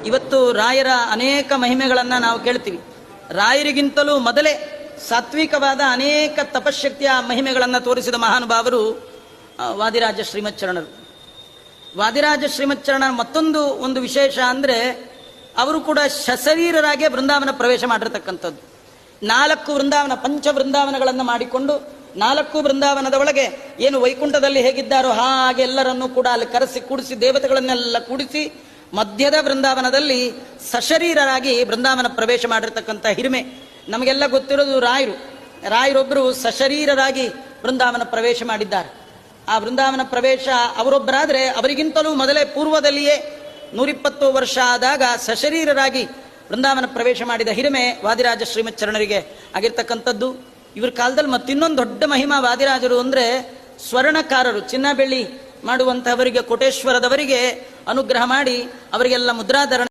ಇವತ್ತು ರಾಯರ ಅನೇಕ ಮಹಿಮೆಗಳನ್ನು ನಾವು ಕೇಳ್ತೀವಿ. ರಾಯರಿಗಿಂತಲೂ ಮೊದಲೇ ಸಾತ್ವಿಕವಾದ ಅನೇಕ ತಪಶಕ್ತಿಯ ಮಹಿಮೆಗಳನ್ನು ತೋರಿಸಿದ ಮಹಾನುಭಾವರು ವಾದಿರಾಜ ಶ್ರೀಮಚ್ಚರಣರು. ವಾದಿರಾಜ ಶ್ರೀಮಚ್ಚರಣರ ಮತ್ತೊಂದು ಒಂದು ವಿಶೇಷ ಅಂದರೆ ಅವರು ಕೂಡ ಸಶರೀರರಾಗೆ ಬೃಂದಾವನ ಪ್ರವೇಶ ಮಾಡಿರ್ತಕ್ಕಂಥದ್ದು. 4 ವೃಂದಾವನ ಪಂಚ ವೃಂದಾವನಗಳನ್ನು ಮಾಡಿಕೊಂಡು 4 ಬೃಂದಾವನದ ಒಳಗೆ ಏನು ವೈಕುಂಠದಲ್ಲಿ ಹೇಗಿದ್ದಾರೋ ಹಾಗೆ ಎಲ್ಲರನ್ನೂ ಕೂಡ ಅಲ್ಲಿ ಕರೆಸಿ ಕೂಡಿಸಿ ದೇವತೆಗಳನ್ನೆಲ್ಲ ಕೂಡಿಸಿ ಮಧ್ಯದ ಬೃಂದಾವನದಲ್ಲಿ ಸಶರೀರರಾಗಿ ಬೃಂದಾವನ ಪ್ರವೇಶ ಮಾಡಿರ್ತಕ್ಕಂಥ ಹಿರಿಮೆ ನಮಗೆಲ್ಲ ಗೊತ್ತಿರೋದು. ರಾಯರೊಬ್ಬರು ಸಶರೀರರಾಗಿ ಬೃಂದಾವನ ಪ್ರವೇಶ ಮಾಡಿದ್ದಾರೆ. ಆ ಬೃಂದಾವನ ಪ್ರವೇಶ ಅವರೊಬ್ಬರಾದರೆ ಅವರಿಗಿಂತಲೂ ಮೊದಲೇ ಪೂರ್ವದಲ್ಲಿಯೇ 120 ವರ್ಷ ಆದಾಗ ಸಶರೀರರಾಗಿ ಬೃಂದಾವನ ಪ್ರವೇಶ ಮಾಡಿದ ಹಿರಿಮೆ ವಾದಿರಾಜ ಶ್ರೀಮಚ್ಚರಣರಿಗೆ ಆಗಿರ್ತಕ್ಕಂಥದ್ದು. ಇವ್ರ ಕಾಲದಲ್ಲಿ ಮತ್ತಿನ್ನೊಂದು ದೊಡ್ಡ ಮಹಿಮಾ ವಾದಿರಾಜರು ಅಂದರೆ ಸ್ವರ್ಣಕಾರರು, ಚಿನ್ನ ಬೆಳ್ಳಿ ಮಾಡುವಂತಹವರಿಗೆ ಕೋಟೇಶ್ವರದವರಿಗೆ ಅನುಗ್ರಹ ಮಾಡಿ ಅವರಿಗೆಲ್ಲ ಮುದ್ರಾಧರಣ